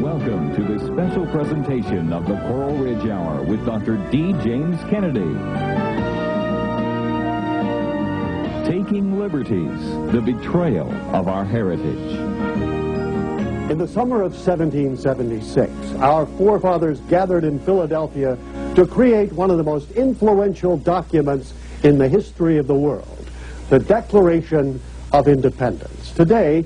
Welcome to this special presentation of the Coral Ridge Hour with Dr. D. James Kennedy. Taking Liberties, the betrayal of our heritage. In the summer of 1776, our forefathers gathered in Philadelphia to create one of the most influential documents in the history of the world, the Declaration of Independence. Today,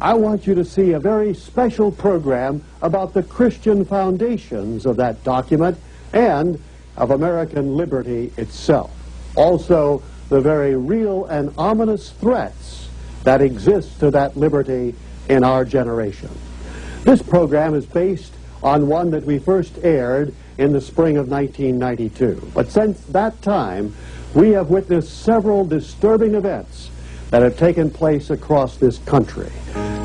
I want you to see a very special program about the Christian foundations of that document and of American liberty itself. Also, the very real and ominous threats that exist to that liberty in our generation. This program is based on one that we first aired in the spring of 1992. But since that time, we have witnessed several disturbing events that have taken place across this country.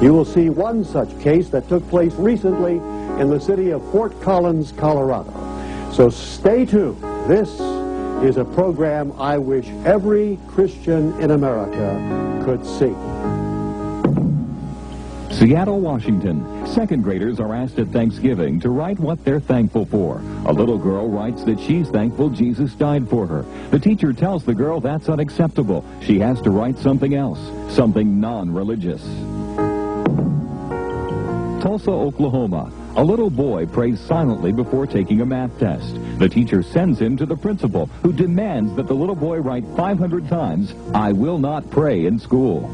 You will see one such case that took place recently in the city of Fort Collins, Colorado. So stay tuned. This is a program I wish every Christian in America could see. Seattle, Washington. Second graders are asked at Thanksgiving to write what they're thankful for. A little girl writes that she's thankful Jesus died for her. The teacher tells the girl that's unacceptable. She has to write something else, something non-religious. Tulsa, Oklahoma. A little boy prays silently before taking a math test. The teacher sends him to the principal, who demands that the little boy write 500 times, "I will not pray in school."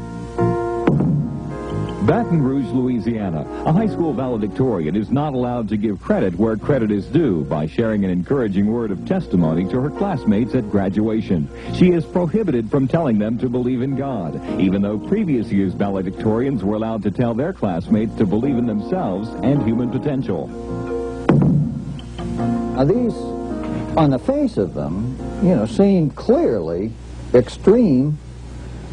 Baton Rouge, Louisiana. A high school valedictorian is not allowed to give credit where credit is due by sharing an encouraging word of testimony to her classmates at graduation. She is prohibited from telling them to believe in God, even though previous year's valedictorians were allowed to tell their classmates to believe in themselves and human potential. Now these, on the face of them, seem clearly extreme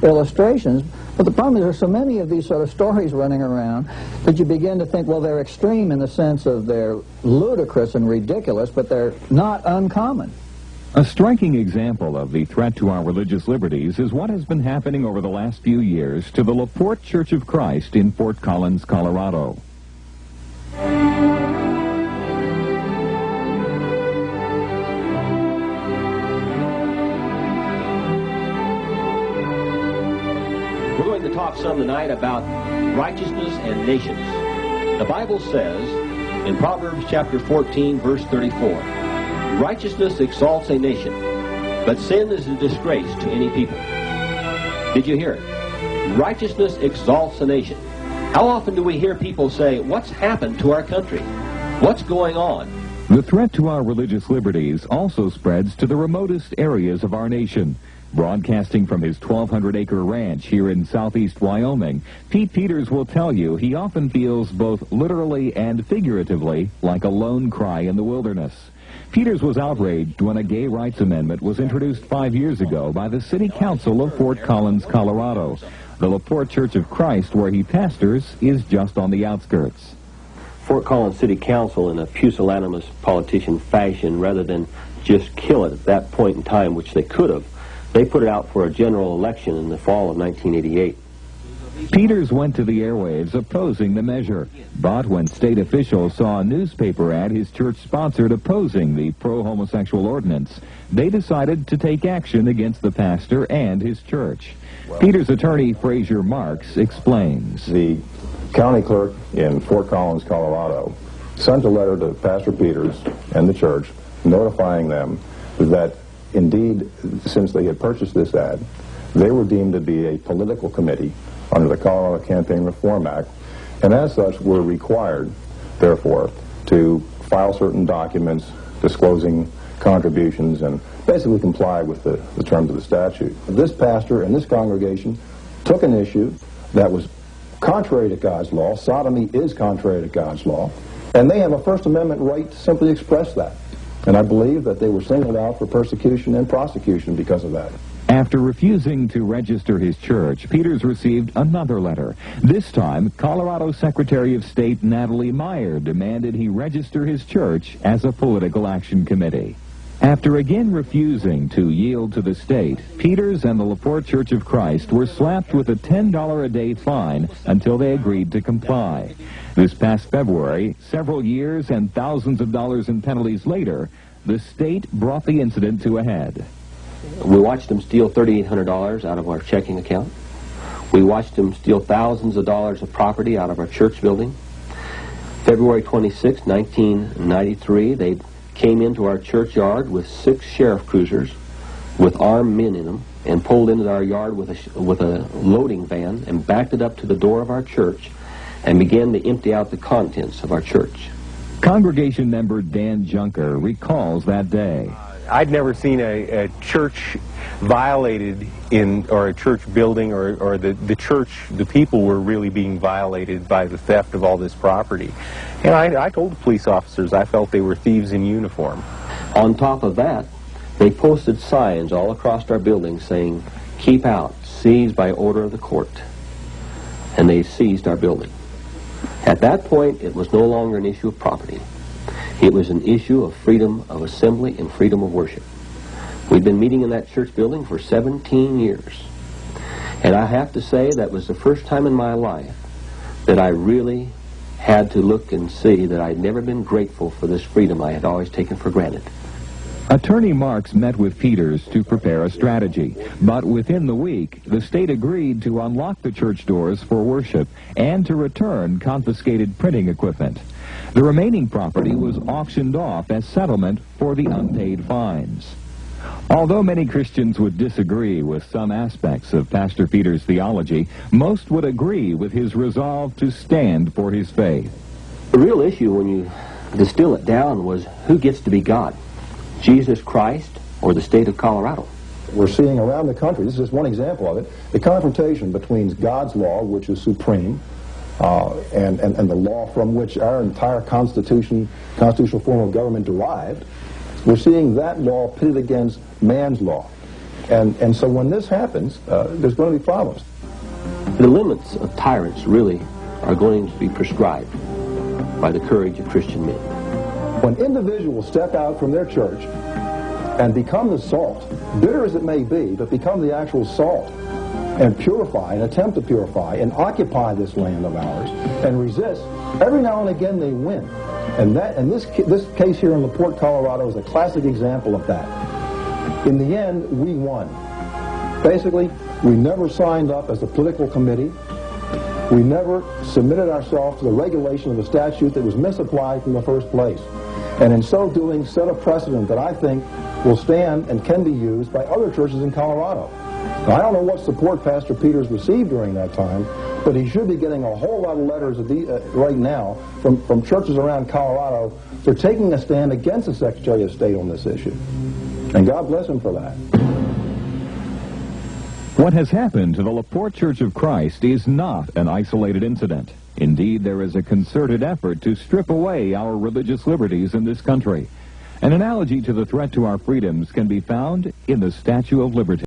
illustrations. But the problem is there are so many of these sort of stories running around that you begin to think, well, they're extreme in the sense of they're ludicrous and ridiculous, but they're not uncommon. A striking example of the threat to our religious liberties is what has been happening over the last few years to the LaPorte Church of Christ in Fort Collins, Colorado. We're going to talk some tonight about righteousness and nations. The Bible says in Proverbs chapter 14, verse 34, righteousness exalts a nation, but sin is a disgrace to any people. Did you hear it? Righteousness exalts a nation. How often do we hear people say, what's happened to our country? What's going on? The threat to our religious liberties also spreads to the remotest areas of our nation. Broadcasting from his 1,200-acre ranch here in southeast Wyoming, Pete Peters will tell you he often feels both literally and figuratively like a lone cry in the wilderness. Peters was outraged when a gay rights amendment was introduced 5 years ago by the City Council of Fort Collins, Colorado. The LaPorte Church of Christ, where he pastors, is just on the outskirts. Fort Collins City Council, in a pusillanimous politician fashion, rather than just kill it at that point in time, which they could have, they put it out for a general election in the fall of 1988. Peters went to the airwaves opposing the measure, but when state officials saw a newspaper ad his church sponsored opposing the pro-homosexual ordinance, they decided to take action against the pastor and his church. Peters' attorney, Frazier Marks, explains. The county clerk in Fort Collins, Colorado, sent a letter to Pastor Peters and the church notifying them that indeed, since they had purchased this ad, they were deemed to be a political committee under the Colorado Campaign Reform Act, and as such were required, therefore, to file certain documents disclosing contributions and basically comply with the terms of the statute. This pastor and this congregation took an issue that was contrary to God's law. Sodomy is contrary to God's law, and they have a First Amendment right to simply express that. And I believe that they were singled out for persecution and prosecution because of that. After refusing to register his church, Peters received another letter. This time, Colorado Secretary of State Natalie Meyer demanded he register his church as a political action committee. After again refusing to yield to the state, Peters and the LaPorte Church of Christ were slapped with a $10 a day fine until they agreed to comply. This past February, several years and thousands of dollars in penalties later, the state brought the incident to a head. We watched them steal $3,800 out of our checking account. We watched them steal thousands of dollars of property out of our church building. February 26, 1993, they came into our churchyard with 6 sheriff cruisers with armed men in them and pulled into our yard with a loading van and backed it up to the door of our church and began to empty out the contents of our church. Congregation member Dan Junker recalls that day. I'd never seen a church violated or a church building or the church, the people were really being violated by the theft of all this property. And I told the police officers I felt they were thieves in uniform. On top of that, they posted signs all across our building saying, "Keep out, seized by order of the court." And they seized our building. At that point, it was no longer an issue of property. It was an issue of freedom of assembly and freedom of worship. We'd been meeting in that church building for 17 years. And I have to say that was the first time in my life that I really had to look and see that I'd never been grateful for this freedom I had always taken for granted. Attorney Marks met with Peters to prepare a strategy, but within the week, the state agreed to unlock the church doors for worship and to return confiscated printing equipment. The remaining property was auctioned off as settlement for the unpaid fines. Although many Christians would disagree with some aspects of Pastor Peters' theology, most would agree with his resolve to stand for his faith. The real issue, when you distill it down, was who gets to be God? Jesus Christ or the state of Colorado? We're seeing around the country, this is one example of it, the confrontation between God's law, which is supreme, and the law from which our entire constitutional form of government derived. We're seeing that law pitted against man's law. And so when this happens, there's going to be problems. The limits of tyrants really are going to be prescribed by the courage of Christian men. When individuals step out from their church and become the salt, bitter as it may be, but become the actual salt, and purify, and attempt to purify, and occupy this land of ours, and resist, every now and again they win. And this case here in LaPorte, Colorado is a classic example of that. In the end, we won. Basically, we never signed up as a political committee. We never submitted ourselves to the regulation of a statute that was misapplied from the first place. And in so doing, set a precedent that I think will stand and can be used by other churches in Colorado. Now, I don't know what support Pastor Peters received during that time, but he should be getting a whole lot of letters right now from churches around Colorado for taking a stand against the Secretary of State on this issue. And God bless him for that. What has happened to the LaPorte Church of Christ is not an isolated incident. Indeed, there is a concerted effort to strip away our religious liberties in this country. An analogy to the threat to our freedoms can be found in the Statue of Liberty.